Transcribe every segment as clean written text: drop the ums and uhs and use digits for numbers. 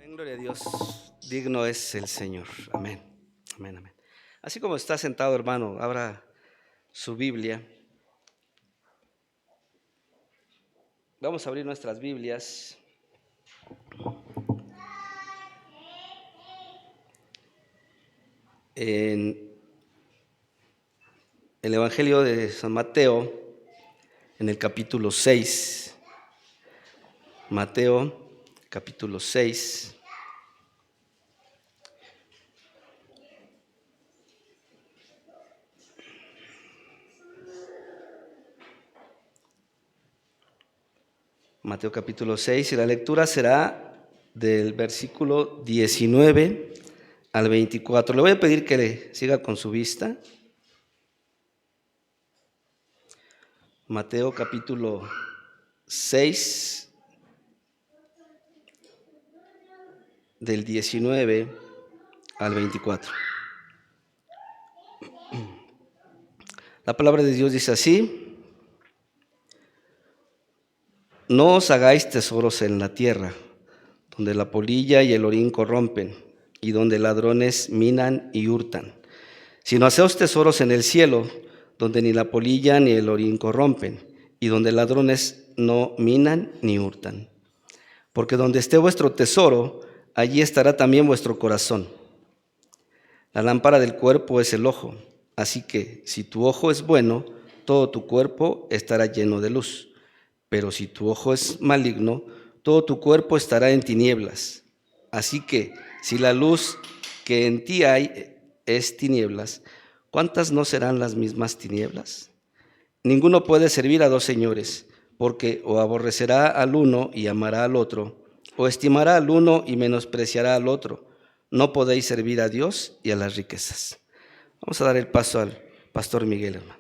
Gloria a Dios, digno es el Señor. Amén, amén, amén. Así como está sentado, hermano, abra su Biblia. Vamos a abrir nuestras Biblias en el Evangelio de San Mateo, en el capítulo 6. Mateo, capítulo 6. Mateo capítulo 6, y la lectura será del versículo 19 al 24. Le voy a pedir que le siga con su vista. Mateo capítulo 6, del 19 al 24. La palabra de Dios dice así: no os hagáis tesoros en la tierra, donde la polilla y el orín corrompen, y donde ladrones minan y hurtan, sino haceos tesoros en el cielo, donde ni la polilla ni el orín corrompen, y donde ladrones no minan ni hurtan. Porque donde esté vuestro tesoro, allí estará también vuestro corazón. La lámpara del cuerpo es el ojo, así que si tu ojo es bueno, todo tu cuerpo estará lleno de luz. Pero si tu ojo es maligno, todo tu cuerpo estará en tinieblas. Así que si la luz que en ti hay es tinieblas, ¿cuántas no serán las mismas tinieblas? Ninguno puede servir a dos señores, porque o aborrecerá al uno y amará al otro, o estimará al uno y menospreciará al otro. No podéis servir a Dios y a las riquezas. Vamos a dar el paso al pastor Miguel, hermano.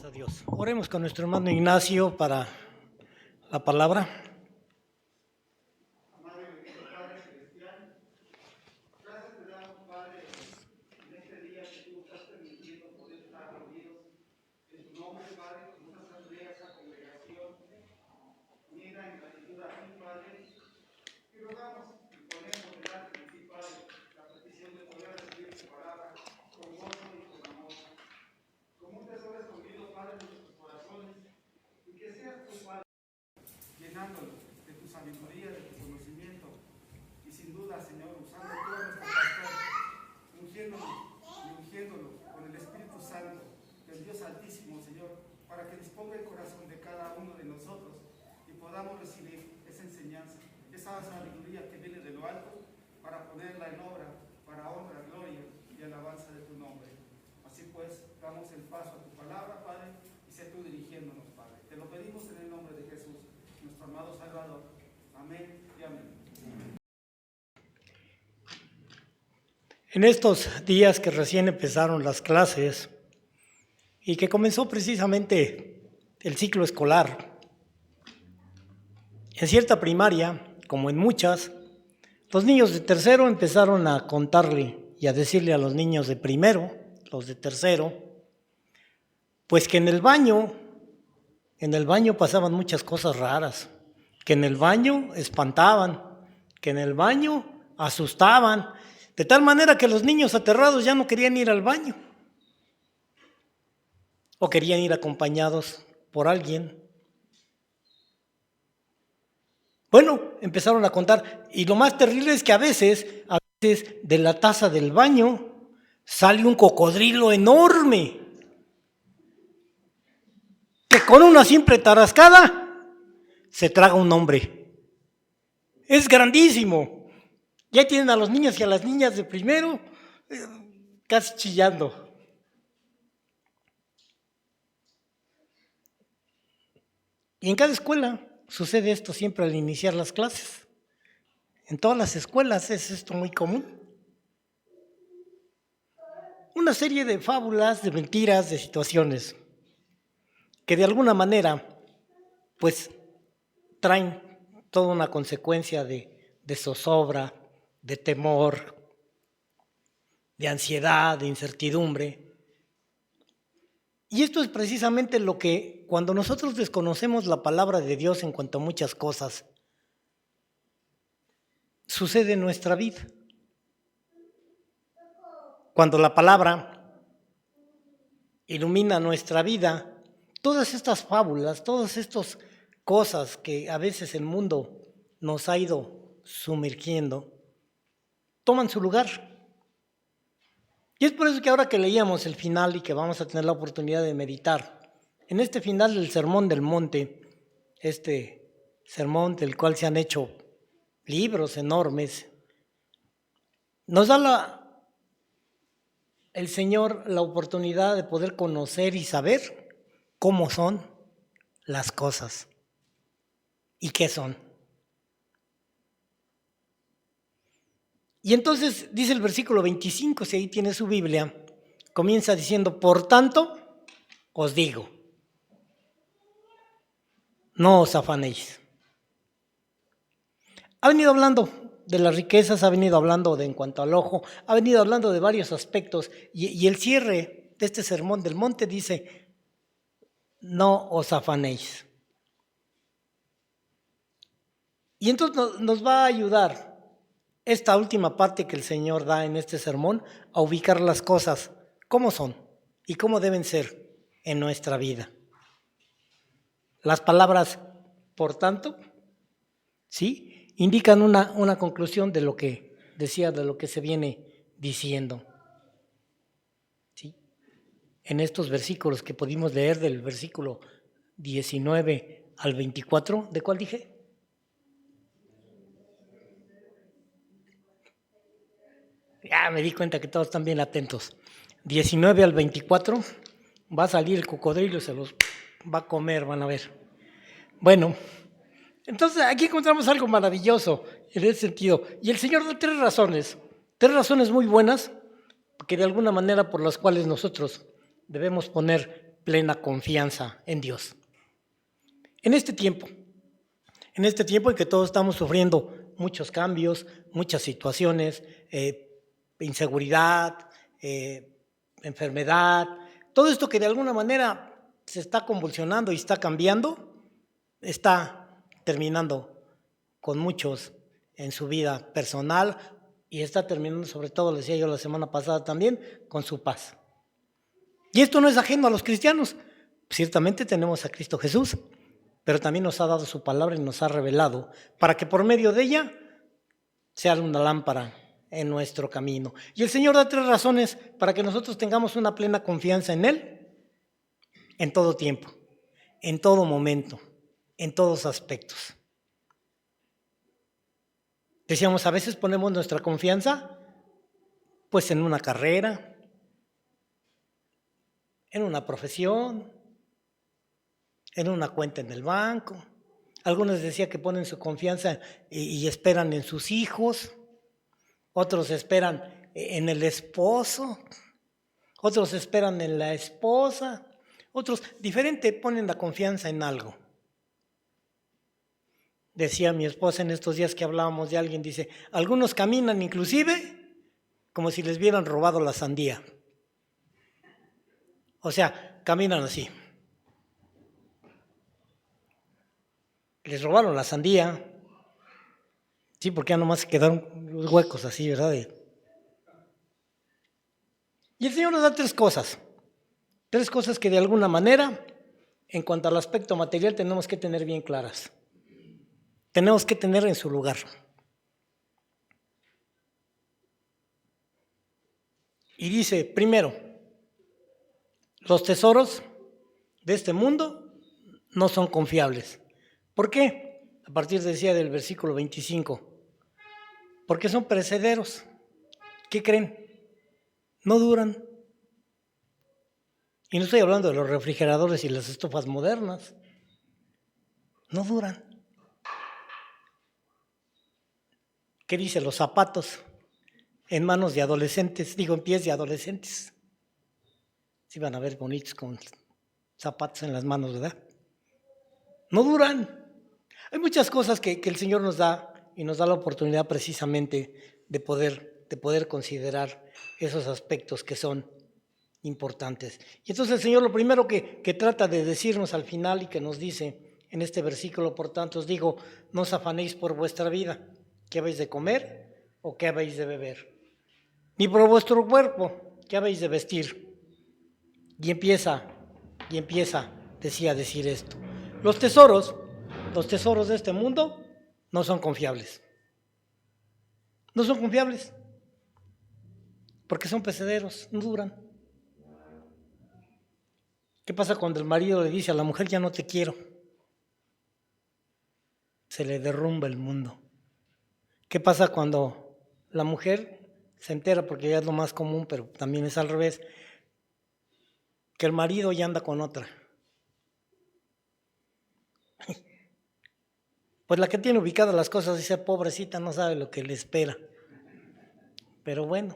A Dios. Oremos con nuestro hermano Ignacio para la palabra. Llenándonos de tu sabiduría, de tu conocimiento, y sin duda, Señor, usando todo nuestro pastor, ungiéndonos con el Espíritu Santo del Dios Altísimo, Señor, para que disponga el corazón de cada uno de nosotros y podamos recibir esa enseñanza, esa sabiduría que viene de lo alto, para ponerla en obra, para honra, gloria y alabanza de tu nombre. Así pues, damos el paso a tu palabra, Padre, y sé tú dirigiéndonos, Padre. Te lo pedimos en el nombre de Jesús, nuestro amado Salvador. Amén y amén. En estos días que recién empezaron las clases y que comenzó precisamente el ciclo escolar, en cierta primaria, como en muchas, los niños de tercero empezaron a contarle y a decirle a los niños de primero, los de tercero, pues que en el baño pasaban muchas cosas raras, que en el baño espantaban, que en el baño asustaban, de tal manera que los niños aterrados ya no querían ir al baño, o querían ir acompañados por alguien. Bueno, empezaron a contar, y lo más terrible es que a veces de la taza del baño sale un cocodrilo enorme, que con una simple tarascada se traga un hombre. Es grandísimo. Ya tienen a los niños y a las niñas de primero casi chillando. Y en cada escuela sucede esto siempre al iniciar las clases. En todas las escuelas es esto muy común. una serie de fábulas, de mentiras, de situaciones que de alguna manera pues traen toda una consecuencia de zozobra, de temor, de ansiedad, de incertidumbre. Y esto es precisamente lo que, cuando nosotros desconocemos la palabra de Dios en cuanto a muchas cosas, sucede en nuestra vida. Cuando la palabra ilumina nuestra vida, todas estas fábulas, todas estas cosas que a veces el mundo nos ha ido sumergiendo, toman su lugar. Y es por eso que ahora que leíamos el final y que vamos a tener la oportunidad de meditar, en este final del Sermón del Monte, este sermón del cual se han hecho libros enormes, nos da el Señor la oportunidad de poder conocer y saber cómo son las cosas y qué son. Y entonces dice el versículo 25, si ahí tiene su Biblia, comienza diciendo: por tanto, os digo, no os afanéis. Ha venido hablando de las riquezas, ha venido hablando de en cuanto al ojo, ha venido hablando de varios aspectos, y el cierre de este sermón del monte dice: no os afanéis. Y entonces nos va a ayudar esta última parte que el Señor da en este sermón a ubicar las cosas como son y cómo deben ser en nuestra vida. Las palabras, por tanto, ¿sí?, indican una conclusión de lo que decía, de lo que se viene diciendo. ¿Sí? En estos versículos que pudimos leer, del versículo 19 al 24, ¿de cuál dije? Ya me di cuenta que todos están bien atentos. 19 al 24, va a salir el cocodrilo y se los va a comer, van a ver. Bueno, entonces aquí encontramos algo maravilloso en ese sentido. Y el Señor da tres razones muy buenas, que de alguna manera por las cuales nosotros debemos poner plena confianza en Dios. En este tiempo en que todos estamos sufriendo muchos cambios, muchas situaciones, inseguridad, enfermedad, todo esto que de alguna manera se está convulsionando y está cambiando, está terminando con muchos en su vida personal y está terminando, sobre todo, lo decía yo la semana pasada también, con su paz. Y esto no es ajeno a los cristianos. Ciertamente tenemos a Cristo Jesús, pero también nos ha dado su palabra y nos ha revelado para que por medio de ella sea una lámpara en nuestro camino. Y el Señor da tres razones para que nosotros tengamos una plena confianza en Él en todo tiempo, en todo momento, en todos aspectos. Decíamos, a veces ponemos nuestra confianza pues en una carrera, en una profesión, en una cuenta en el banco. Algunos decían que ponen su confianza y esperan en sus hijos. Otros esperan en el esposo, otros esperan en la esposa, otros diferente ponen la confianza en algo. Decía mi esposa en estos días que hablábamos de alguien, dice, algunos caminan inclusive como si les hubieran robado la sandía. O sea, caminan así. Les robaron la sandía. Sí, porque ya nomás quedaron los huecos así, ¿verdad? Y el Señor nos da tres cosas que de alguna manera, en cuanto al aspecto material, tenemos que tener bien claras. Tenemos que tener en su lugar. Y dice, primero, los tesoros de este mundo no son confiables. ¿Por qué? A partir, decía, del versículo 25. Porque son perecederos. ¿Qué creen? No duran. Y no estoy hablando de los refrigeradores y las estufas modernas. No duran. ¿Qué dice? Los zapatos en manos de adolescentes, en pies de adolescentes. Se iban a ver bonitos con zapatos en las manos, ¿verdad? No duran. Hay muchas cosas que el Señor nos da y nos da la oportunidad precisamente de poder considerar esos aspectos que son importantes. Y entonces el Señor lo primero que trata de decirnos al final y que nos dice en este versículo, por tanto os digo, no os afanéis por vuestra vida, qué habéis de comer o qué habéis de beber, ni por vuestro cuerpo, qué habéis de vestir. Y empieza, decía, a decir esto. Los tesoros de este mundo no son confiables. No son confiables, porque son perecederos, no duran. ¿Qué pasa cuando el marido le dice a la mujer, ya no te quiero? Se le derrumba el mundo. ¿Qué pasa cuando la mujer se entera, porque ya es lo más común, pero también es al revés, que el marido ya anda con otra? Pues la que tiene ubicadas las cosas dice, pobrecita, no sabe lo que le espera. Pero bueno,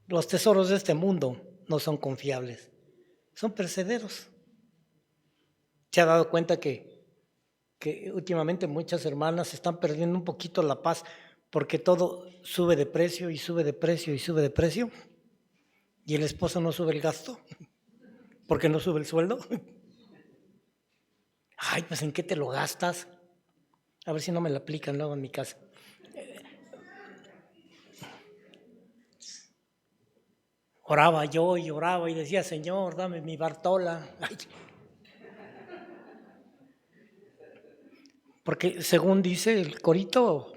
los tesoros de este mundo no son confiables, son perecederos. ¿Se ha dado cuenta que últimamente muchas hermanas están perdiendo un poquito la paz porque todo sube de precio y sube de precio y sube de precio? Y el esposo no sube el gasto porque no sube el sueldo. Ay, pues ¿en qué te lo gastas? A ver si no me lo aplican luego en mi casa. Oraba yo y oraba y decía, Señor, dame mi Bartola. Ay. Porque según dice el corito,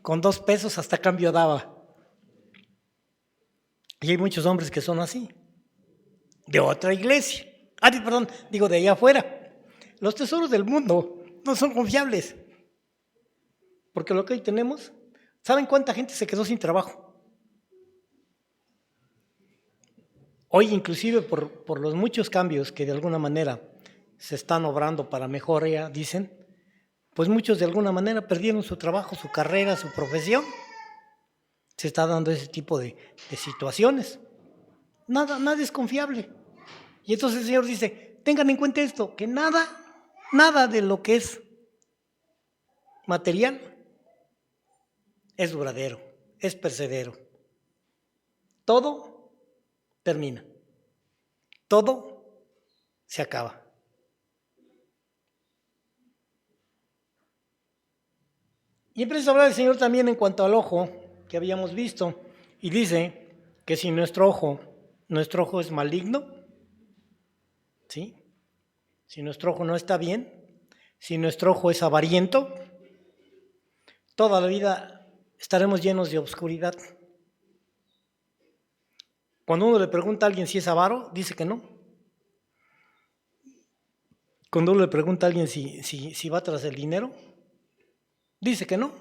con 2 pesos hasta cambio daba. Y hay muchos hombres que son así, de otra iglesia. De allá afuera. Los tesoros del mundo no son confiables. Porque lo que hoy tenemos, ¿saben cuánta gente se quedó sin trabajo? Hoy inclusive por los muchos cambios que de alguna manera se están obrando para mejoría, dicen, pues muchos de alguna manera perdieron su trabajo, su carrera, su profesión. Se está dando ese tipo de situaciones. Nada es confiable. Y entonces el Señor dice, tengan en cuenta esto, que nada de lo que es material es duradero, es perecedero. Todo termina, todo se acaba. Y empieza a hablar el Señor también en cuanto al ojo que habíamos visto, y dice que si nuestro ojo es maligno, ¿sí? Si nuestro ojo no está bien, si nuestro ojo es avariento, toda la vida estaremos llenos de obscuridad. Cuando uno le pregunta a alguien si es avaro, dice que no. Cuando uno le pregunta a alguien si va tras el dinero, dice que no.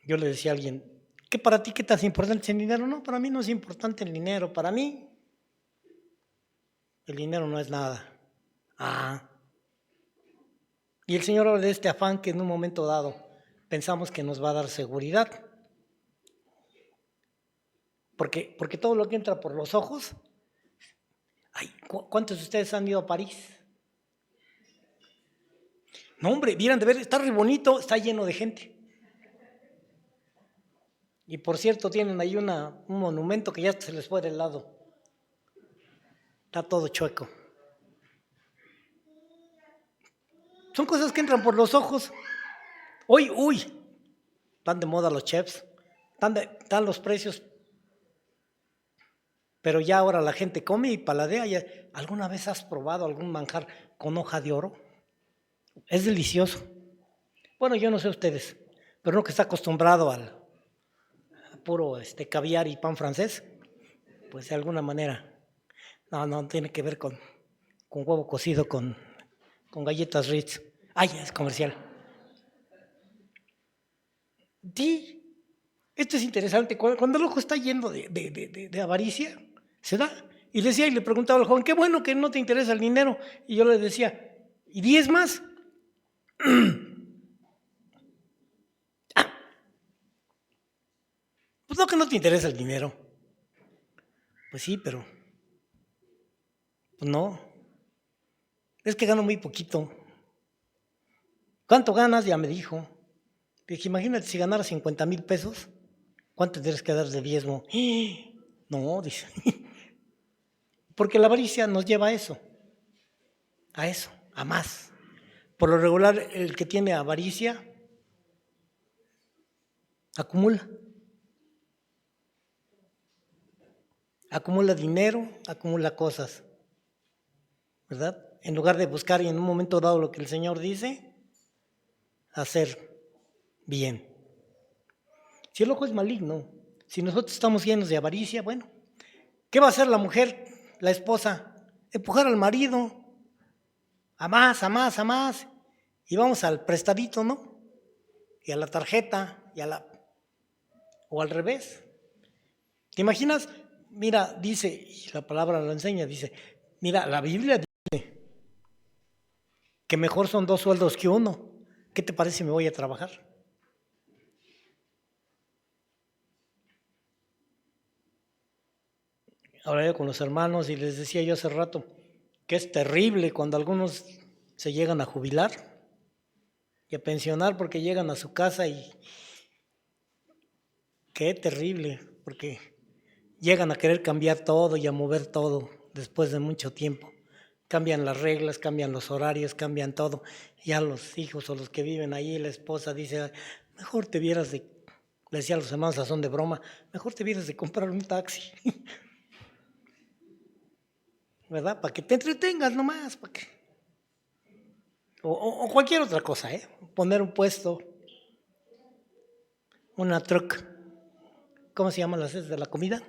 Yo le decía a alguien, ¿qué para ti qué tan importante es el dinero? No, para mí no es importante el dinero, para mí el dinero no es nada. Y el Señor habla de este afán que en un momento dado pensamos que nos va a dar seguridad. Porque todo lo que entra por los ojos, ay, ¿cuántos de ustedes han ido a París? No, hombre, vieran de ver, está re bonito, está lleno de gente. Y por cierto, tienen ahí un monumento que ya se les fue del lado. Está todo chueco. Son cosas que entran por los ojos. Uy, están de moda los chefs, están los precios. Pero ya ahora la gente come y paladea. ¿Alguna vez has probado algún manjar con hoja de oro? Es delicioso. Bueno, yo no sé ustedes, pero uno que está acostumbrado al puro caviar y pan francés, pues de alguna manera, no tiene que ver con huevo cocido, con galletas Ritz. Ay, es comercial. Sí, esto es interesante. Cuando el ojo está lleno de avaricia, se da. Y le preguntaba al joven, qué bueno que no te interesa el dinero. Y yo le decía, ¿y 10 más? Pues Pues no, que no te interesa el dinero. Pues sí, pero pues no. Es que gano muy poquito. ¿Cuánto ganas? Ya me dijo. Dije, imagínate si ganara 50,000 pesos, ¿cuánto tienes que dar de diezmo? No, dice. Porque la avaricia nos lleva a eso, a más. Por lo regular, el que tiene avaricia acumula. Acumula dinero, acumula cosas, ¿verdad? En lugar de buscar y en un momento dado lo que el Señor dice, hacer bien. Si el ojo es maligno, si nosotros estamos llenos de avaricia, bueno, ¿qué va a hacer la mujer, la esposa? Empujar al marido a más, a más, a más. Y vamos al prestadito, ¿no? Y a la tarjeta, o al revés. ¿Te imaginas? Mira, dice, y la palabra lo enseña, dice, mira, la Biblia dice que mejor son 2 sueldos que uno. ¿Qué te parece si me voy a trabajar? Ahora yo con los hermanos y les decía yo hace rato que es terrible cuando algunos se llegan a jubilar y a pensionar porque llegan a su casa y qué terrible, porque llegan a querer cambiar todo y a mover todo después de mucho tiempo. Cambian las reglas, cambian los horarios, cambian todo. Ya los hijos o los que viven ahí, la esposa dice, mejor te vieras de, le decía a los hermanos a son de broma, mejor te vieras de comprar un taxi. ¿Verdad? Para que te entretengas nomás, para que... O cualquier otra cosa, ¿eh? Poner un puesto, una truck, ¿cómo se llaman las de la comida?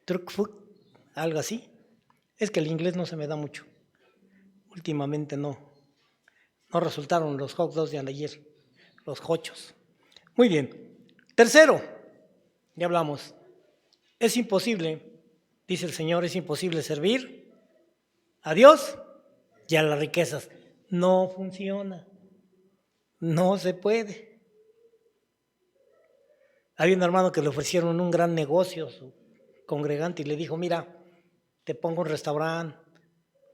Truck food, algo así. Es que el inglés no se me da mucho. Últimamente no resultaron los hot dogs de ayer, los hochos. Muy bien. Tercero, ya hablamos, es imposible, dice el Señor, es imposible servir a Dios y a las riquezas. No funciona, no se puede. Había un hermano que le ofrecieron un gran negocio a su congregante y le dijo, mira, te pongo un restaurante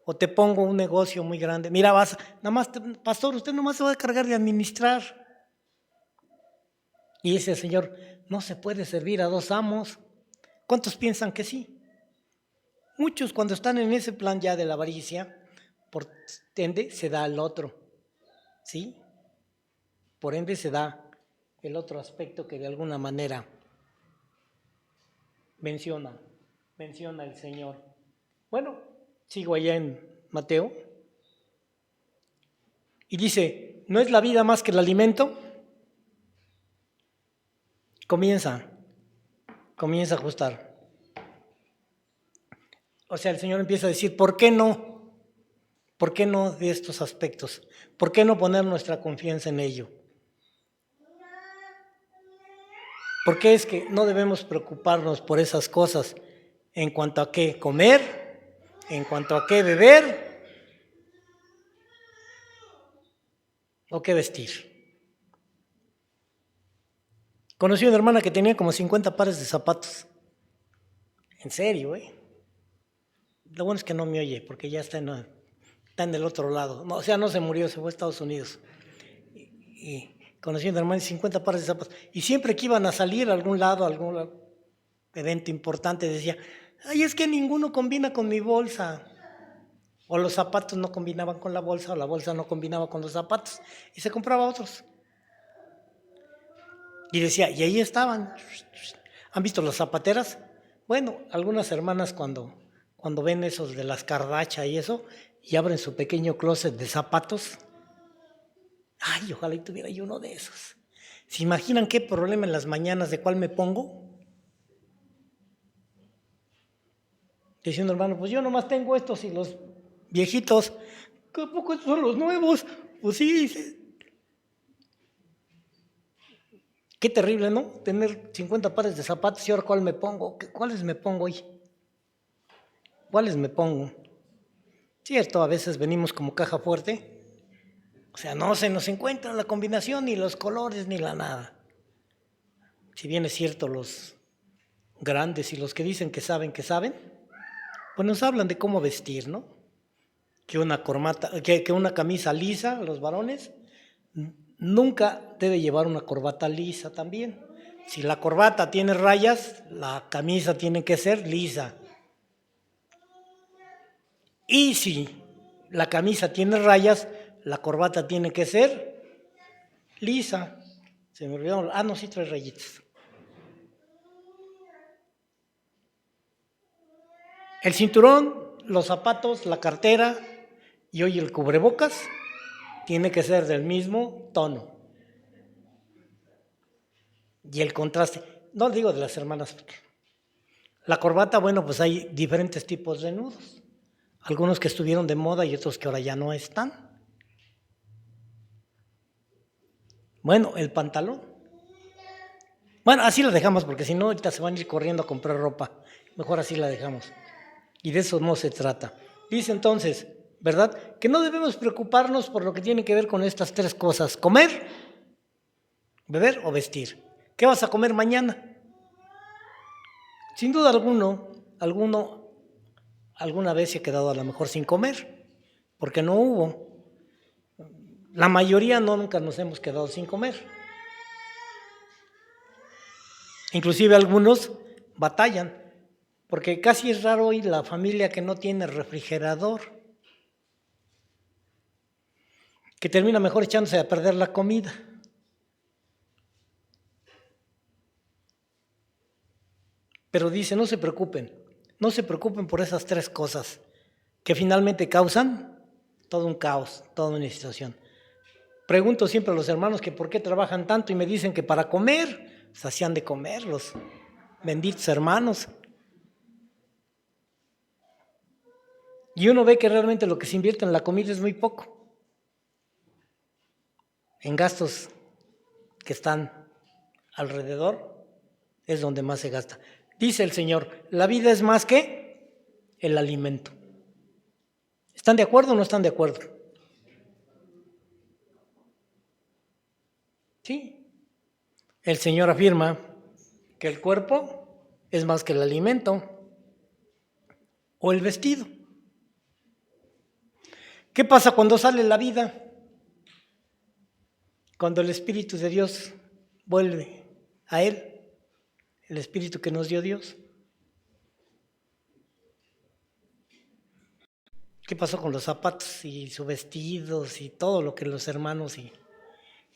o te pongo un negocio muy grande. Mira, nada más, pastor, usted nomás se va a cargar de administrar. Y dice el Señor, no se puede servir a 2 amos. ¿Cuántos piensan que sí? Muchos cuando están en ese plan ya de la avaricia, por ende se da al otro, ¿sí? Por ende se da el otro aspecto que de alguna manera menciona el Señor. Bueno, sigo allá en Mateo. Y dice, ¿no es la vida más que el alimento? Comienza a ajustar. O sea, el Señor empieza a decir, ¿por qué no? ¿Por qué no de estos aspectos? ¿Por qué no poner nuestra confianza en ello? ¿Por qué es que no debemos preocuparnos por esas cosas en cuanto a qué comer, en cuanto a qué beber o qué vestir? Conocí una hermana que tenía como 50 pares de zapatos. En serio, ¿eh? Lo bueno es que no me oye, porque ya está en el otro lado. No, o sea, no se murió, se fue a Estados Unidos. Y conocí una hermana de 50 pares de zapatos. Y siempre que iban a salir a algún lado, algún evento importante, decía, ay, es que ninguno combina con mi bolsa. O los zapatos no combinaban con la bolsa, o la bolsa no combinaba con los zapatos. Y se compraba otros. Y decía, y ahí estaban. ¿Han visto las zapateras? Bueno, algunas hermanas cuando ven esos de las Kardashian y eso, y abren su pequeño closet de zapatos, ay, ojalá y tuviera yo uno de esos. ¿Se imaginan qué problema en las mañanas de cuál me pongo? Diciendo, hermano, pues yo nomás tengo estos y los viejitos. ¿Qué poco estos son los nuevos? Pues sí, dice. Qué terrible, ¿no? Tener 50 pares de zapatos y ahora ¿cuál me pongo? ¿Cuáles me pongo hoy? ¿Cuáles me pongo? Cierto, a veces venimos como caja fuerte. O sea, no se nos encuentra la combinación, ni los colores, ni la nada. si bien es cierto los grandes y los que dicen que saben, pues nos hablan de cómo vestir, ¿no? Que una camisa lisa, los varones, nunca debe llevar una corbata lisa también. Si la corbata tiene rayas, la camisa tiene que ser lisa. Y si la camisa tiene rayas, la corbata tiene que ser lisa. Se me olvidó. No, sí trae rayitas. El cinturón, los zapatos, la cartera y hoy el cubrebocas tiene que ser del mismo tono. Y el contraste, no digo de las hermanas, porque la corbata, bueno, pues hay diferentes tipos de nudos. Algunos que estuvieron de moda y otros que ahora ya no están. Bueno, el pantalón. Bueno, así la dejamos, porque si no, ahorita se van a ir corriendo a comprar ropa. Mejor así la dejamos. Y de eso no se trata. Dice entonces, ¿verdad? Que no debemos preocuparnos por lo que tiene que ver con estas tres cosas: comer, beber o vestir. ¿Qué vas a comer mañana? Sin duda alguna vez se ha quedado a lo mejor sin comer, porque no hubo. La mayoría nunca nos hemos quedado sin comer. Inclusive algunos batallan, porque casi es raro hoy la familia que no tiene refrigerador, que termina mejor echándose a perder la comida. Pero dice, no se preocupen por esas tres cosas que finalmente causan todo un caos, toda una situación. Pregunto siempre a los hermanos que por qué trabajan tanto y me dicen que para comer, se hacían de comer los benditos hermanos. Y uno ve que realmente lo que se invierte en la comida es muy poco. En gastos que están alrededor es donde más se gasta. Dice el Señor, la vida es más que el alimento. ¿Están de acuerdo o no están de acuerdo? Sí. El Señor afirma que el cuerpo es más que el alimento o el vestido. ¿Qué pasa cuando sale la vida? Cuando el Espíritu de Dios vuelve a Él. El Espíritu que nos dio Dios. ¿Qué pasó con los zapatos y sus vestidos y todo lo que los hermanos y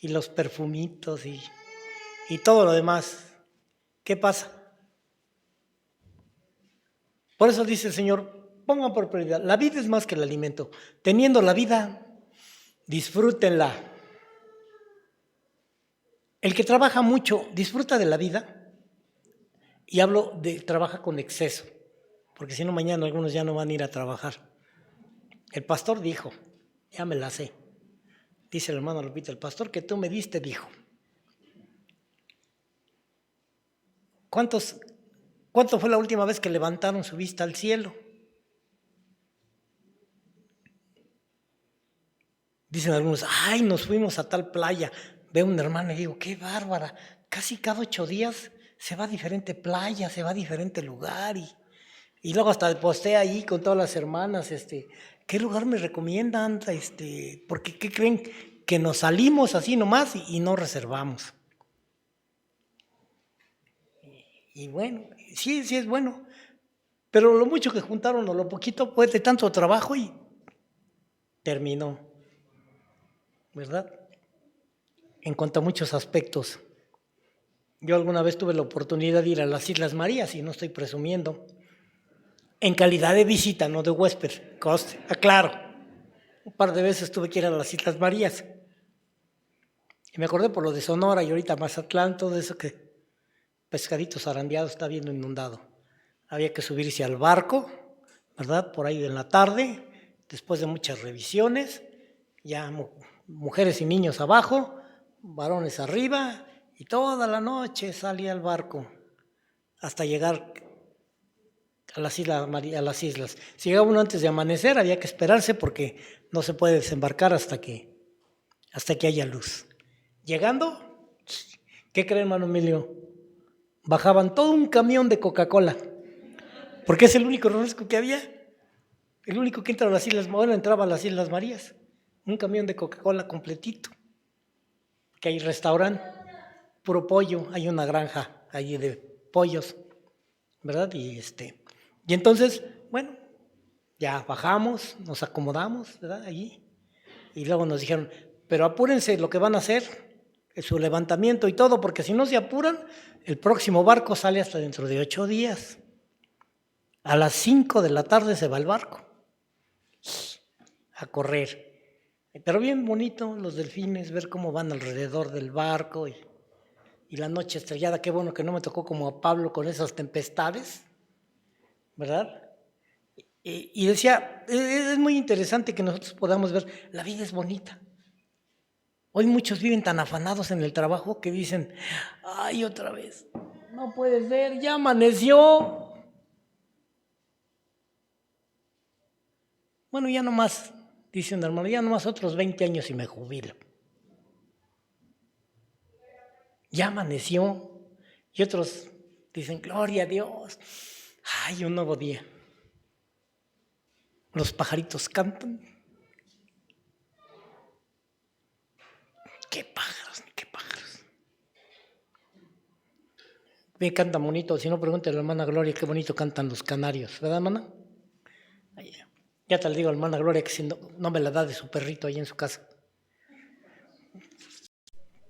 los perfumitos y todo lo demás? ¿Qué pasa? Por eso dice el Señor, pongan por prioridad, la vida es más que el alimento. Teniendo la vida, disfrútenla. El que trabaja mucho, disfruta de la vida. Y hablo de trabaja con exceso, porque si no mañana algunos ya no van a ir a trabajar. El pastor dijo, ya me la sé, dice el hermano Lupita, el pastor que tú me diste dijo. ¿Cuánto fue la última vez que levantaron su vista al cielo? Dicen algunos, nos fuimos a tal playa. Veo una hermana y digo, qué bárbara, casi cada 8 días se va a diferente playa, se va a diferente lugar y luego hasta postea ahí con todas las hermanas, ¿qué lugar me recomiendan? Porque ¿qué creen? Que nos salimos así nomás y no reservamos. Y bueno, sí es bueno, pero lo mucho que juntaron o lo poquito pues de tanto trabajo y terminó, ¿verdad? En cuanto a muchos aspectos. Yo alguna vez tuve la oportunidad de ir a las Islas Marías y no estoy presumiendo. En calidad de visita, no de huésped, coste, aclaro. Un par de veces tuve que ir a las Islas Marías. Y me acordé por lo de Sonora y ahorita Mazatlán, todo eso que pescaditos zarandeados está viendo inundado. Había que subirse al barco, ¿verdad? Por ahí en la tarde, después de muchas revisiones, ya mujeres y niños abajo, varones arriba, y toda la noche salía el barco hasta llegar a las islas. Si llegaba uno antes de amanecer, había que esperarse porque no se puede desembarcar hasta que haya luz. Llegando, ¿qué cree, hermano Emilio? bajaban todo un camión de Coca-Cola, porque es el único refresco que había, el único que entra a las Islas, bueno, entraba a las Islas Marías, un camión de Coca-Cola completito, que hay restaurante, puro pollo, hay una granja allí de pollos, ¿verdad? Y entonces, bueno, ya bajamos, nos acomodamos, ¿verdad? Allí, y luego nos dijeron, pero apúrense lo que van a hacer, su levantamiento y todo, porque si no se apuran, el próximo barco sale hasta dentro de 8 días. A las 5 de la tarde se va el barco a correr. Pero bien bonito los delfines, ver cómo van alrededor del barco y la noche estrellada. Qué bueno que no me tocó como a Pablo con esas tempestades, ¿verdad? Y decía, es muy interesante que nosotros podamos ver, la vida es bonita. Hoy muchos viven tan afanados en el trabajo que dicen, ay, otra vez, no puede ser, ya amaneció. Bueno, ya nomás, dice un hermano, ya nomás otros 20 años y me jubilo. Ya amaneció. Y otros dicen, gloria a Dios, ay, un nuevo día. Los pajaritos cantan. ¡Qué pájaros, qué pájaros! Me canta bonito, si no pregúntale a la hermana Gloria qué bonito cantan los canarios, ¿verdad, hermana? Ya te le digo a la hermana Gloria que si no me la da de su perrito ahí en su casa,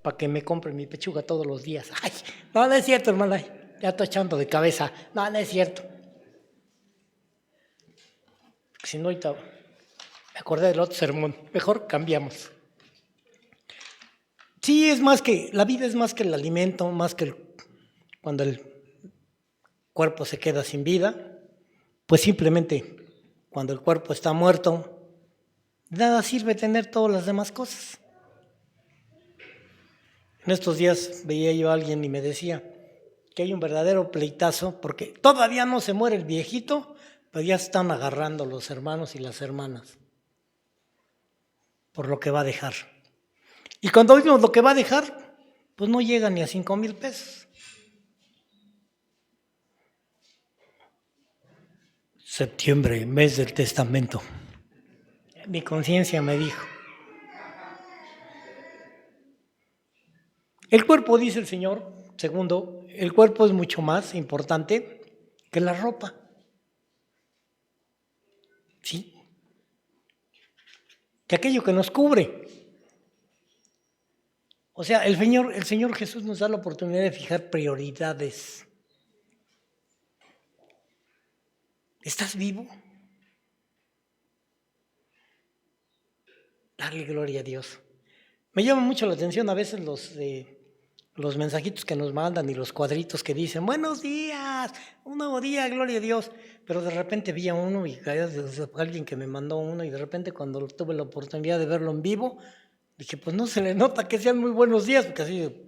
para que me compre mi pechuga todos los días. Ay, no es cierto, hermana, ya estoy echando de cabeza. No es cierto. Si no, ahorita me acordé del otro sermón, mejor cambiamos. Sí, la vida es más que el alimento, más que cuando el cuerpo se queda sin vida, pues simplemente cuando el cuerpo está muerto, nada sirve tener todas las demás cosas. En estos días veía yo a alguien y me decía que hay un verdadero pleitazo porque todavía no se muere el viejito, pero ya están agarrando los hermanos y las hermanas por lo que va a dejar. Y cuando oímos lo que va a dejar, pues no llega ni a 5,000 pesos. Septiembre, mes del testamento. Mi conciencia me dijo. El cuerpo, dice el Señor, segundo, el cuerpo es mucho más importante que la ropa. ¿Sí? Que aquello que nos cubre. O sea, el Señor Jesús nos da la oportunidad de fijar prioridades. ¿Estás vivo? Darle gloria a Dios. Me llama mucho la atención a veces los mensajitos que nos mandan y los cuadritos que dicen, buenos días, un nuevo día, gloria a Dios. Pero de repente vi a uno y alguien que me mandó uno y de repente cuando tuve la oportunidad de verlo en vivo, dije, pues no se le nota que sean muy buenos días, porque así...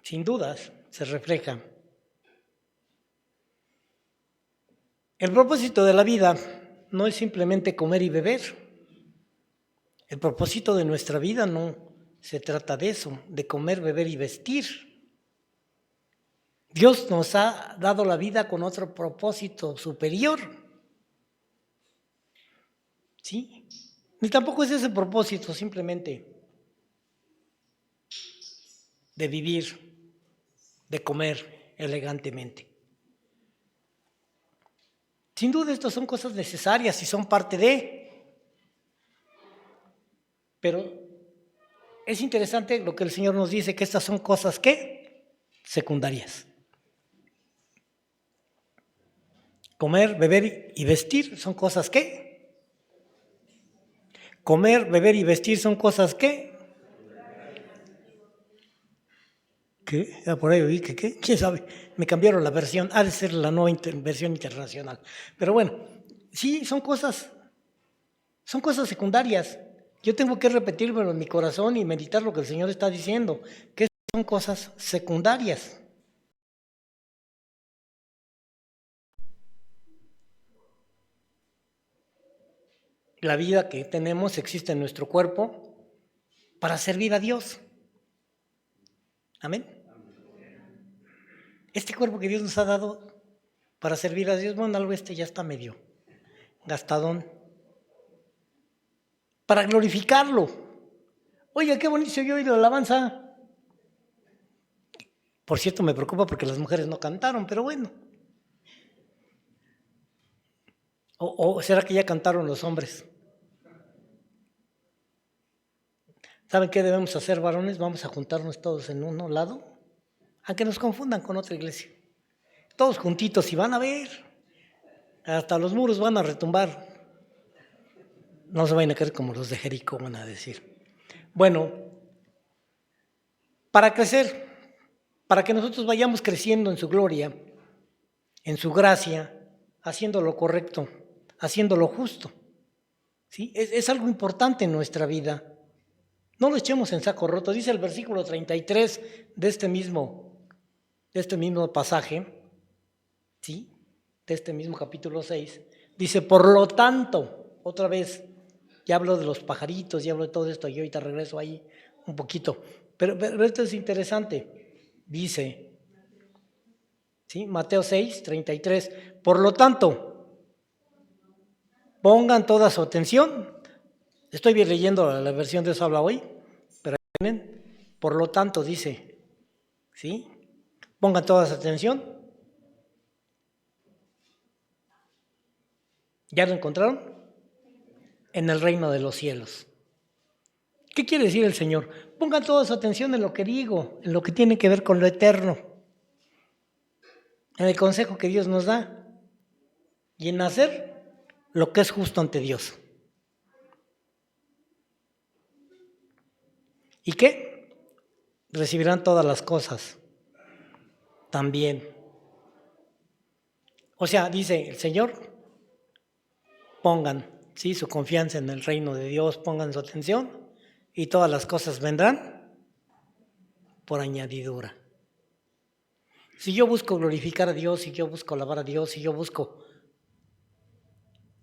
Sin dudas se refleja. El propósito de la vida no es simplemente comer y beber. El propósito de nuestra vida no se trata de eso, de comer, beber y vestir. Dios nos ha dado la vida con otro propósito superior. ¿Sí? Ni tampoco es ese propósito simplemente de vivir, de comer elegantemente. Sin duda estas son cosas necesarias y son parte de, pero es interesante lo que el Señor nos dice, que estas son cosas ¿qué? Secundarias. Comer, beber y vestir son cosas ¿qué? Comer, beber y vestir son cosas ¿qué? ¿Qué? Por ahí oí que ¿qué? ¿Quién sabe? Me cambiaron la versión, ha de ser la nueva versión internacional. Pero bueno, sí, son cosas secundarias. Yo tengo que repetírmelo en mi corazón y meditar lo que el Señor está diciendo, que son cosas secundarias. La vida que tenemos existe en nuestro cuerpo para servir a Dios. Amén. Este cuerpo que Dios nos ha dado para servir a Dios, bueno, algo ya está medio gastadón. Para glorificarlo. Oiga, qué bonito yo he oído la alabanza. Por cierto, me preocupa porque las mujeres no cantaron, pero bueno. ¿O será que ya cantaron los hombres? ¿Saben qué debemos hacer, varones? Vamos a juntarnos todos en un lado, aunque nos confundan con otra iglesia. Todos juntitos y van a ver. Hasta los muros van a retumbar. No se vayan a caer como los de Jericó, van a decir. Bueno, para crecer, para que nosotros vayamos creciendo en su gloria, en su gracia, haciendo lo correcto, haciendo lo justo. ¿Sí? Es algo importante en nuestra vida. No lo echemos en saco roto. Dice el versículo 33 de este mismo pasaje, ¿sí? De este mismo capítulo 6. Dice, por lo tanto, otra vez, ya hablo de los pajaritos, ya hablo de todo esto, y ahorita regreso ahí un poquito. Pero esto es interesante. Dice, ¿sí? Mateo 6, 33. Por lo tanto, pongan toda su atención. Estoy bien leyendo la versión de eso habla hoy, pero ahí tienen. Por lo tanto, dice, ¿sí? Pongan toda su atención. ¿Ya lo encontraron? En el reino de los cielos. ¿Qué quiere decir el Señor? Pongan toda su atención en lo que digo, en lo que tiene que ver con lo eterno, en el consejo que Dios nos da y en hacer lo que es justo ante Dios. ¿Y qué? Recibirán todas las cosas también. O sea, dice el Señor, pongan, ¿sí?, su confianza en el reino de Dios, pongan su atención y todas las cosas vendrán por añadidura. Si yo busco glorificar a Dios, si yo busco alabar a Dios, si yo busco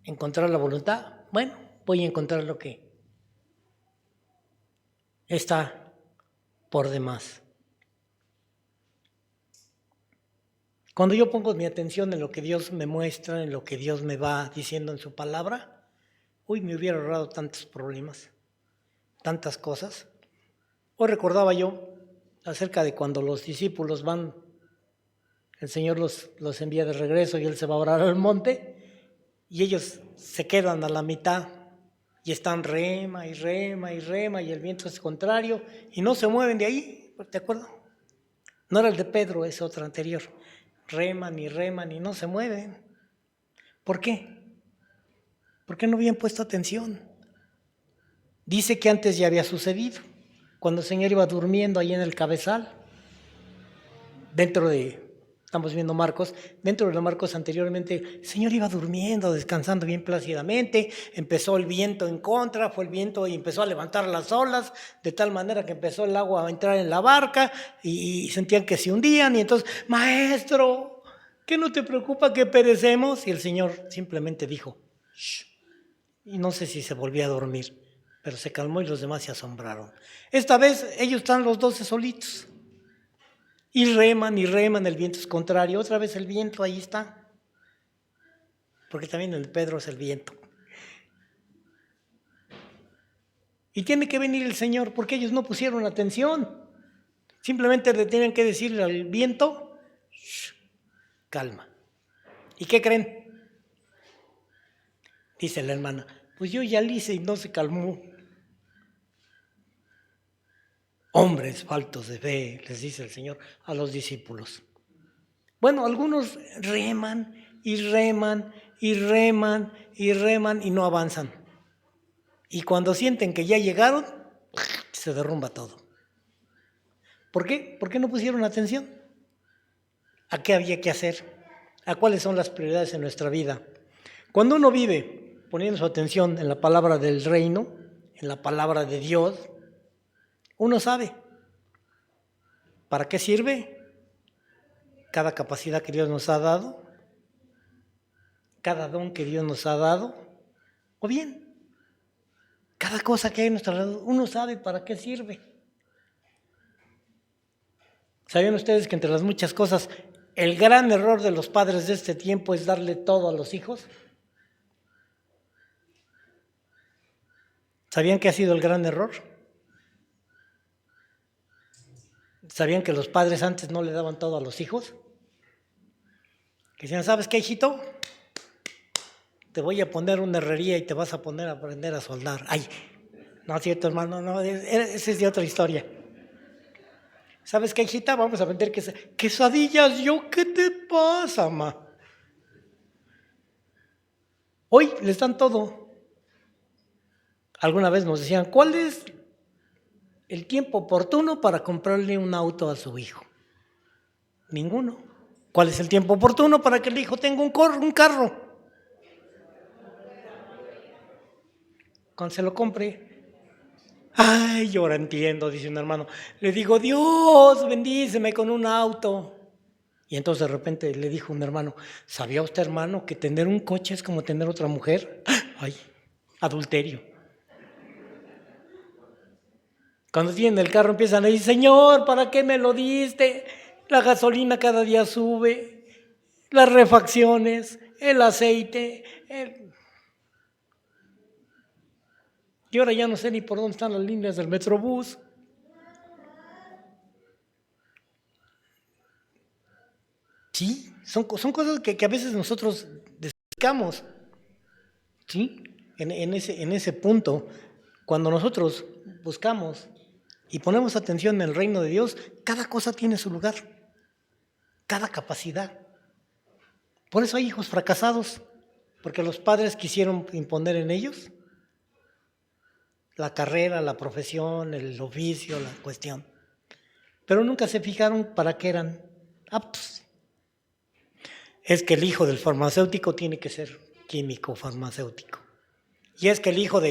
encontrar la voluntad, bueno, voy a encontrar lo que está por demás. Cuando yo pongo mi atención en lo que Dios me muestra, en lo que Dios me va diciendo en su palabra, me hubiera ahorrado tantos problemas, tantas cosas. Hoy recordaba yo acerca de cuando los discípulos van, el Señor los envía de regreso y Él se va a orar al monte y ellos se quedan a la mitad y están rema y rema y rema y el viento es contrario y no se mueven de ahí, ¿te acuerdas? No era el de Pedro, es otro anterior. Reman y no se mueven. ¿Por qué? Porque no habían puesto atención. Dice que antes ya había sucedido, cuando el Señor iba durmiendo ahí en el cabezal, estamos viendo Marcos, dentro de los Marcos anteriormente, el Señor iba durmiendo, descansando bien plácidamente, empezó el viento en contra, fue el viento y empezó a levantar las olas, de tal manera que empezó el agua a entrar en la barca y sentían que se hundían y entonces, maestro, ¿qué no te preocupa que perecemos? Y el Señor simplemente dijo, shh, y no sé si se volvió a dormir, pero se calmó y los demás se asombraron. Esta vez ellos están los 12 solitos. Y reman, el viento es contrario. Otra vez el viento ahí está. Porque también el Pedro es el viento. Y tiene que venir el Señor porque ellos no pusieron atención. Simplemente le tienen que decirle al viento, shh, calma. ¿Y qué creen? Dice la hermana, pues yo ya le hice y no se calmó. Hombres faltos de fe, les dice el Señor a los discípulos. Bueno, algunos reman y reman y reman y reman y no avanzan. Y cuando sienten que ya llegaron, se derrumba todo. ¿Por qué? ¿Por qué no pusieron atención? ¿A qué había que hacer? ¿A cuáles son las prioridades en nuestra vida? Cuando uno vive poniendo su atención en la palabra del reino, en la palabra de Dios, uno sabe para qué sirve cada capacidad que Dios nos ha dado, cada don que Dios nos ha dado, o bien, Cada cosa que hay en nuestro alrededor, uno sabe para qué sirve. ¿Sabían ustedes que entre las muchas cosas, el gran error de los padres de este tiempo es darle todo a los hijos? ¿Sabían que ha sido el gran error? ¿Sabían que los padres antes no le daban todo a los hijos? Que decían, ¿sabes qué, hijito? Te voy a poner una herrería y te vas a poner a aprender a soldar. Ay, no es cierto, hermano, no, esa es de otra historia. ¿Sabes qué, hijita? Vamos a vender quesadillas. Yo, ¿qué te pasa, ma? Hoy les dan todo. Alguna vez nos decían, ¿cuál es el tiempo oportuno para comprarle un auto a su hijo? Ninguno. ¿Cuál es el tiempo oportuno para que el hijo tenga un carro? Cuando se lo compre. Ay, yo ahora entiendo, dice un hermano. Le digo, Dios, bendíceme con un auto. Y entonces de repente le dijo un hermano, ¿sabía usted, hermano, que tener un coche es como tener otra mujer? Ay, adulterio. Cuando tienen el carro empiezan a decir, Señor, ¿para qué me lo diste? La gasolina cada día sube, las refacciones, el aceite. Y ahora ya no sé ni por dónde están las líneas del Metrobús. Sí, son cosas que a veces nosotros descamos. ¿Sí? En ese punto, cuando nosotros buscamos y ponemos atención en el reino de Dios, cada cosa tiene su lugar, cada capacidad. Por eso hay hijos fracasados, porque los padres quisieron imponer en ellos la carrera, la profesión, el oficio, la cuestión. Pero nunca se fijaron para qué eran aptos. Es que el hijo del farmacéutico tiene que ser químico farmacéutico. Y es que el hijo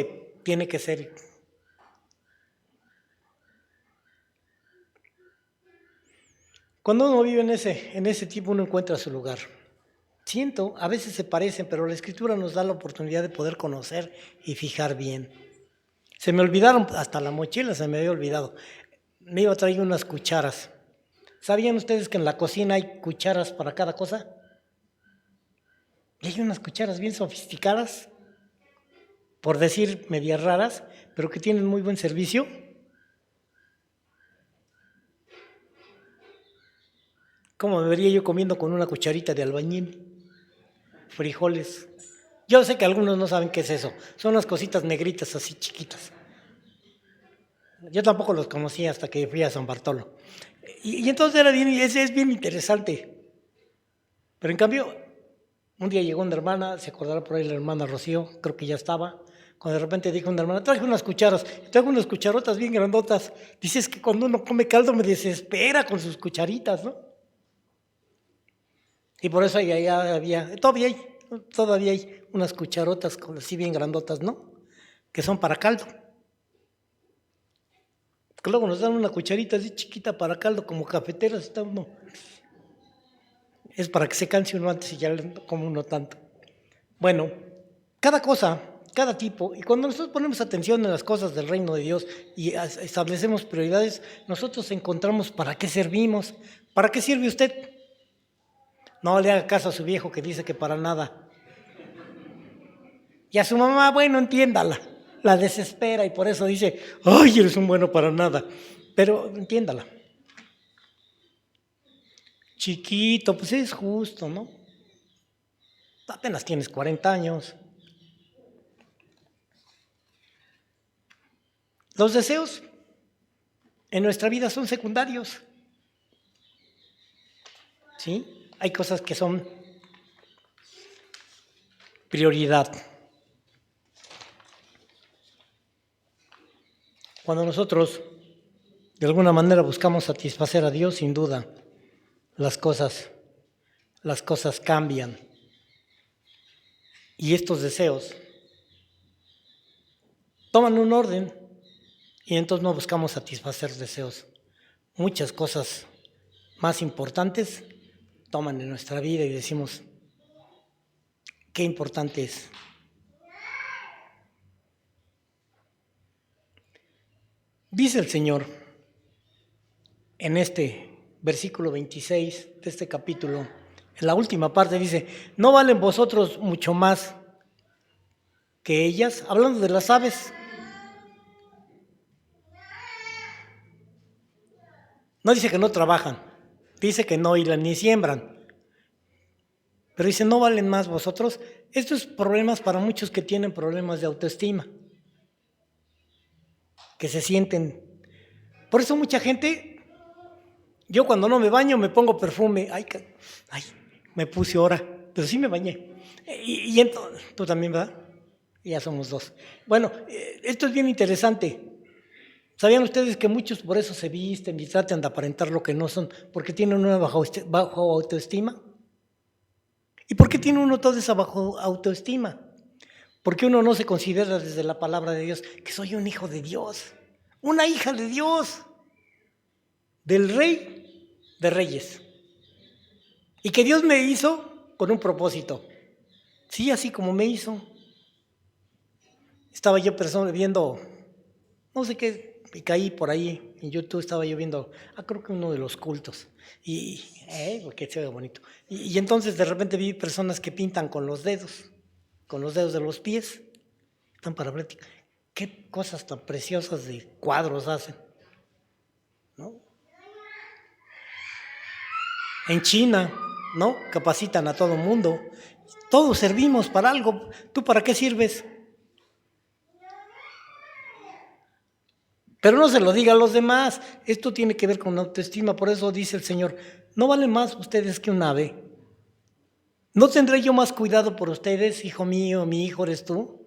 tiene que ser. Cuando uno vive en ese tipo, uno encuentra su lugar. A veces se parecen, pero la Escritura nos da la oportunidad de poder conocer y fijar bien. Se me olvidaron, hasta la mochila se me había olvidado. Me iba a traer unas cucharas. ¿Sabían ustedes que en la cocina hay cucharas para cada cosa? Y hay unas cucharas bien sofisticadas, por decir medias raras, pero que tienen muy buen servicio. ¿Cómo me vería yo comiendo con una cucharita de albañil? Frijoles. Yo sé que algunos no saben qué es eso. Son unas cositas negritas así chiquitas. Yo tampoco los conocía hasta que fui a San Bartolo. Y entonces es bien interesante. Pero en cambio, un día llegó una hermana, se acordará por ahí la hermana Rocío, creo que ya estaba, cuando de repente dijo una hermana, traje unas cucharas, traigo unas cucharotas bien grandotas. Dices que cuando uno come caldo me desespera con sus cucharitas, ¿no? Y por eso todavía hay unas cucharotas así bien grandotas, ¿no? Que son para caldo. Que luego nos dan una cucharita así chiquita para caldo, como cafeteras, está uno. Es para que se canse uno antes y ya come uno tanto. Bueno, cada cosa, cada tipo, y cuando nosotros ponemos atención en las cosas del reino de Dios y establecemos prioridades, nosotros encontramos para qué servimos. ¿Para qué sirve usted? No le haga caso a su viejo que dice que para nada. Y a su mamá, bueno, entiéndala, la desespera y por eso dice, ay, eres un bueno para nada. Pero entiéndala. Chiquito, pues es justo, ¿no? Apenas tienes 40 años. Los deseos en nuestra vida son secundarios. ¿Sí? Hay cosas que son prioridad. Cuando nosotros de alguna manera buscamos satisfacer a Dios, sin duda, las cosas cambian. Y estos deseos toman un orden y entonces no buscamos satisfacer deseos. Muchas cosas más importantes toman en nuestra vida y decimos, qué importante es. Dice el Señor en este versículo 26 de este capítulo, en la última parte dice, ¿no valen vosotros mucho más que ellas? Hablando de las aves. No dice que no trabajan, dice que no hilan ni siembran, pero dice, ¿no valen más vosotros? Esto es problemas para muchos que tienen problemas de autoestima, que se sienten. Por eso mucha gente, yo cuando no me baño me pongo perfume, ay, me puse ahora, pero sí me bañé. Y entonces, tú también, ¿verdad? Ya somos dos. Bueno, esto es bien interesante. ¿Sabían ustedes que muchos por eso se visten y tratan de aparentar lo que no son? Porque tienen una baja autoestima. ¿Y por qué tiene uno toda esa baja autoestima? Porque uno no se considera desde la palabra de Dios que soy un hijo de Dios, una hija de Dios, del Rey de Reyes. Y que Dios me hizo con un propósito. Sí, así como me hizo. Estaba yo viendo, no sé qué, y caí por ahí en YouTube, estaba yo viendo, creo que uno de los cultos, porque se ve bonito. Y entonces de repente vi personas que pintan con los dedos de los pies, están para práctica. Qué cosas tan preciosas de cuadros hacen, ¿no? En China, ¿no? Capacitan a todo mundo. Todos servimos para algo. ¿Tú para qué sirves? Pero no se lo diga a los demás. Esto tiene que ver con autoestima. Por eso dice el Señor, no valen más ustedes que un ave. ¿No tendré yo más cuidado por ustedes, hijo mío, mi hijo eres tú?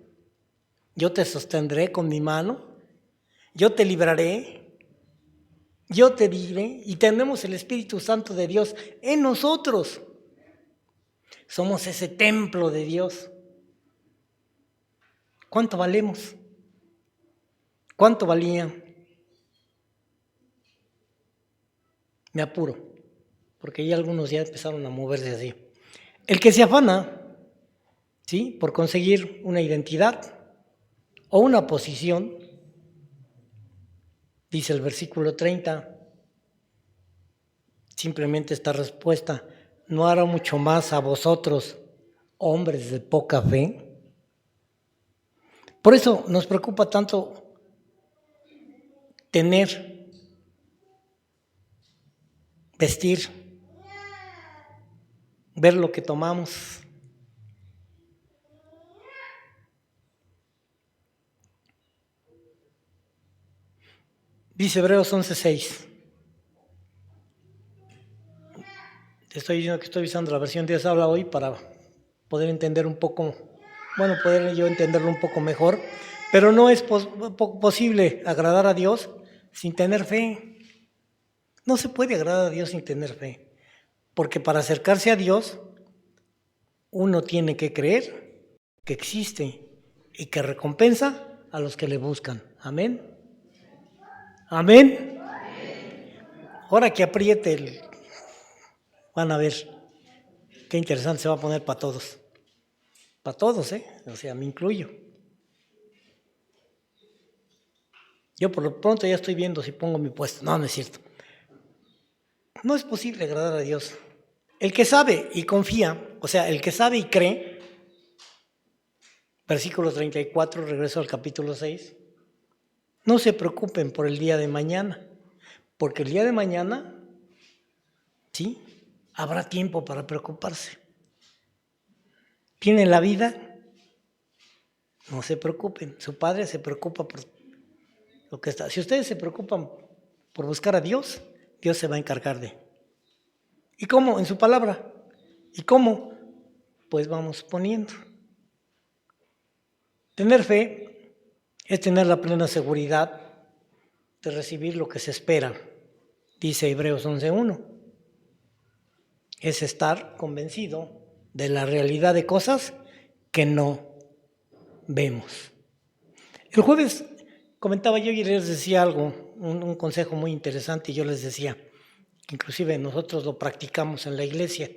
Yo te sostendré con mi mano. Yo te libraré. Yo te diré. Y tenemos el Espíritu Santo de Dios en nosotros. Somos ese templo de Dios. ¿Cuánto valemos? ¿Cuánto valía? Me apuro, porque ya algunos ya empezaron a moverse así. El que se afana, ¿sí?, por conseguir una identidad o una posición, dice el versículo 30, simplemente esta respuesta, ¿no hará mucho más a vosotros, hombres de poca fe? Por eso nos preocupa tanto tener, vestir, ver lo que tomamos. Dice Hebreos 11:6. Estoy diciendo que estoy usando la versión Dios habla hoy para poder entender un poco, poder yo entenderlo un poco mejor, pero no es posible agradar a Dios sin tener fe. No se puede agradar a Dios sin tener fe, porque para acercarse a Dios uno tiene que creer que existe y que recompensa a los que le buscan. Amén. Amén. Ahora que apriete van a ver qué interesante se va a poner para todos. Para todos, o sea, me incluyo. Yo por lo pronto ya estoy viendo si pongo mi puesto. No es cierto. No es posible agradar a Dios. El que sabe y confía, o sea, el que sabe y cree, versículo 34, regreso al capítulo 6, no se preocupen por el día de mañana, porque el día de mañana, sí, habrá tiempo para preocuparse. ¿Tienen la vida? No se preocupen. Su Padre se preocupa por lo que está. Si ustedes se preocupan por buscar a Dios, Dios se va a encargar de. ¿Y cómo? En su palabra. ¿Y cómo? Pues vamos poniendo. Tener fe es tener la plena seguridad de recibir lo que se espera, dice Hebreos 11:1. Es estar convencido de la realidad de cosas que no vemos. El jueves comentaba yo y les decía algo, un consejo muy interesante, y yo les decía, que inclusive nosotros lo practicamos en la iglesia,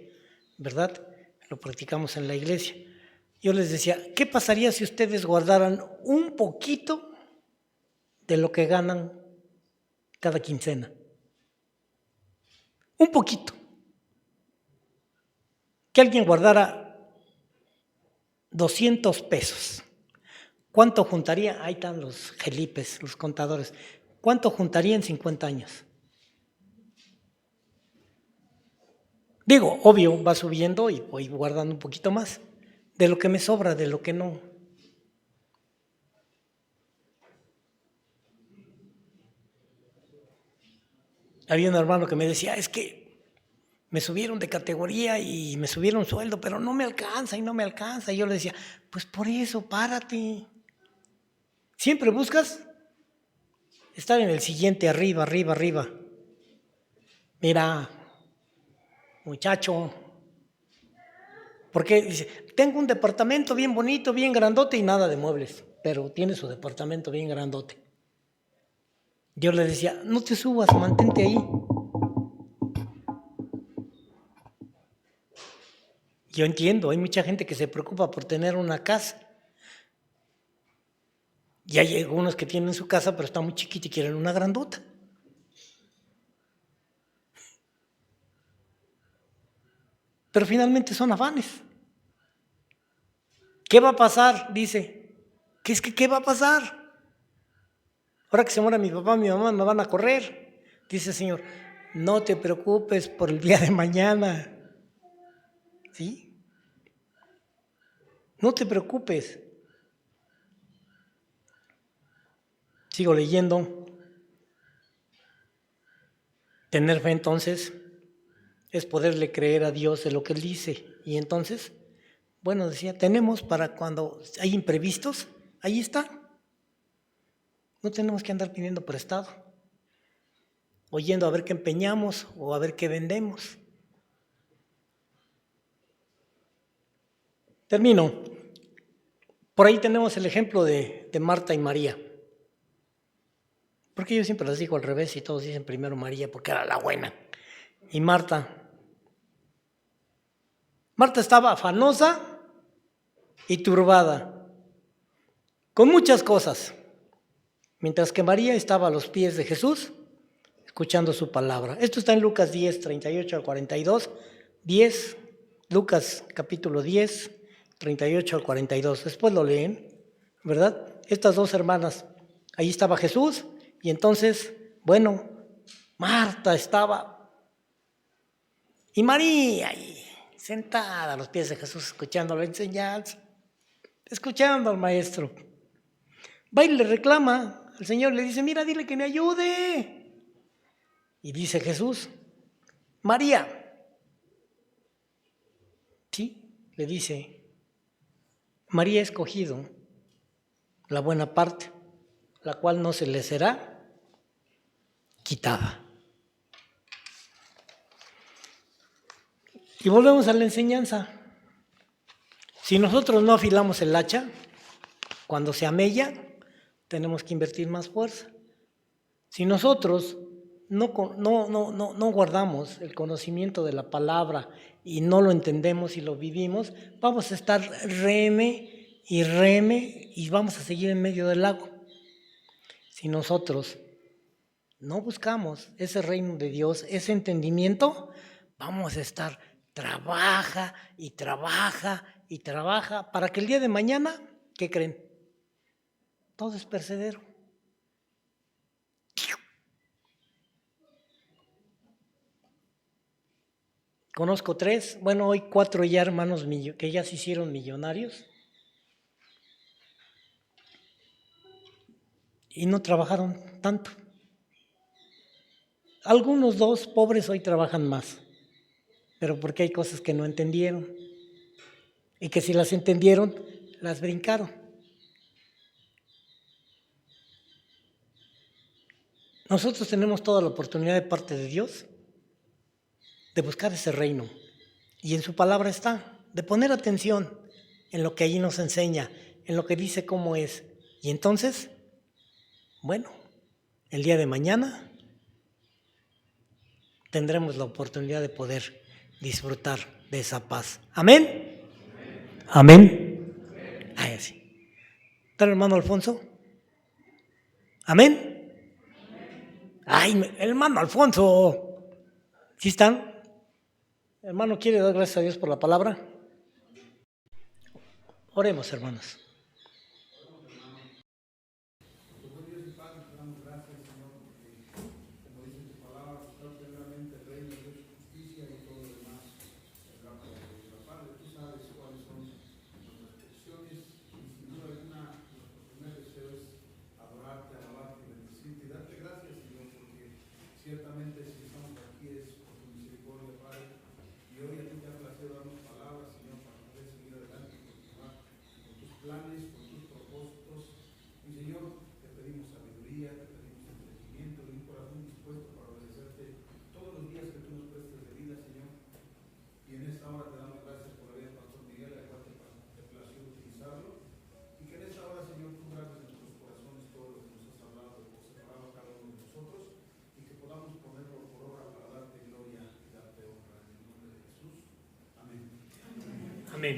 ¿verdad? Lo practicamos en la iglesia. Yo les decía, ¿qué pasaría si ustedes guardaran un poquito de lo que ganan cada quincena. Un poquito. Que alguien guardara 200 pesos. ¿Cuánto juntaría? Ahí están los gelipes, los contadores. ¿Cuánto juntaría en 50 años? Digo, obvio, va subiendo y voy guardando un poquito más. De lo que me sobra, de lo que no. Había un hermano que me decía, es que me subieron de categoría y me subieron sueldo, pero no me alcanza y no me alcanza. Y yo le decía, pues por eso, párate. Siempre buscas estar en el siguiente, arriba, arriba, arriba. Mira, muchacho, porque dice, tengo un departamento bien bonito, bien grandote y nada de muebles, pero tiene su departamento bien grandote. Yo le decía, no te subas, mantente ahí. Yo entiendo, hay mucha gente que se preocupa por tener una casa. Y hay algunos que tienen su casa, pero está muy chiquita y quieren una grandota. Pero finalmente son afanes. ¿Qué va a pasar? Dice. ¿Qué va a pasar? Ahora que se muera mi papá, mi mamá, me van a correr. Dice el Señor, no te preocupes por el día de mañana. ¿Sí? No te preocupes. Sigo leyendo. Tener fe entonces es poderle creer a Dios de lo que Él dice. Y entonces, bueno, decía, tenemos para cuando hay imprevistos, ahí está. No tenemos que andar pidiendo prestado, oyendo a ver qué empeñamos o a ver qué vendemos. Termino. Por ahí tenemos el ejemplo de Marta y María. Porque yo siempre les digo al revés y todos dicen primero María porque era la buena. Y Marta estaba afanosa y turbada, con muchas cosas, mientras que María estaba a los pies de Jesús, escuchando su palabra. Esto está en Lucas 10, 38 al 42, 10, Lucas capítulo 10, 38 al 42. Después lo leen, ¿verdad? Estas dos hermanas, ahí estaba Jesús y entonces, bueno, Marta estaba y María ahí, sentada a los pies de Jesús, escuchando la enseñanza, escuchando al maestro. Va y le reclama al Señor, le dice, mira, dile que me ayude. Y dice Jesús, María. Sí, le dice, María ha escogido la buena parte, la cual no se le será quitada. Y volvemos a la enseñanza. Si nosotros no afilamos el hacha, cuando se amella, tenemos que invertir más fuerza. Si nosotros no guardamos el conocimiento de la palabra y no lo entendemos y lo vivimos, vamos a estar reme y vamos a seguir en medio del lago. Si nosotros no buscamos ese reino de Dios, ese entendimiento, vamos a estar trabaja y trabaja y trabaja para que el día de mañana, ¿qué creen? Todo es perecedero. Conozco 3, bueno, hoy 4 ya hermanos que ya se hicieron millonarios y no trabajaron tanto. Algunos 2 pobres hoy trabajan más, pero porque hay cosas que no entendieron y que si las entendieron, las brincaron. Nosotros tenemos toda la oportunidad de parte de Dios de buscar ese reino. Y en su palabra está, de poner atención en lo que allí nos enseña, en lo que dice cómo es. Y entonces, bueno, el día de mañana tendremos la oportunidad de poder disfrutar de esa paz. ¿Amén? ¿Amén? Ay, así. ¿Está el hermano Alfonso? ¿Amén? Ay, hermano Alfonso. ¿Sí están? Hermano, ¿quiere dar gracias a Dios por la palabra? Oremos, hermanos. Ciertamente, si estamos aquí es por tu misericordia, Padre. Y hoy a ti te ha placido darnos palabras, Señor, para poder seguir adelante y continuar con tus planes, con tus propósitos. Y Señor, te pedimos sabiduría, te pedimos entendimiento y un corazón dispuesto para obedecerte todos los días que tú nos prestes de vida, Señor. Y en esta hora te damos gracias por la vida del Pastor Miguel, a cual te plació utilizarlo. Y que en esta hora, Señor, tú grabes en nuestros corazones todo lo que nos has hablado por separado a cada uno de nosotros. Y que podamos ponerlo por obra para darte gloria y darte honra en el nombre de Jesús. Amén. Amén.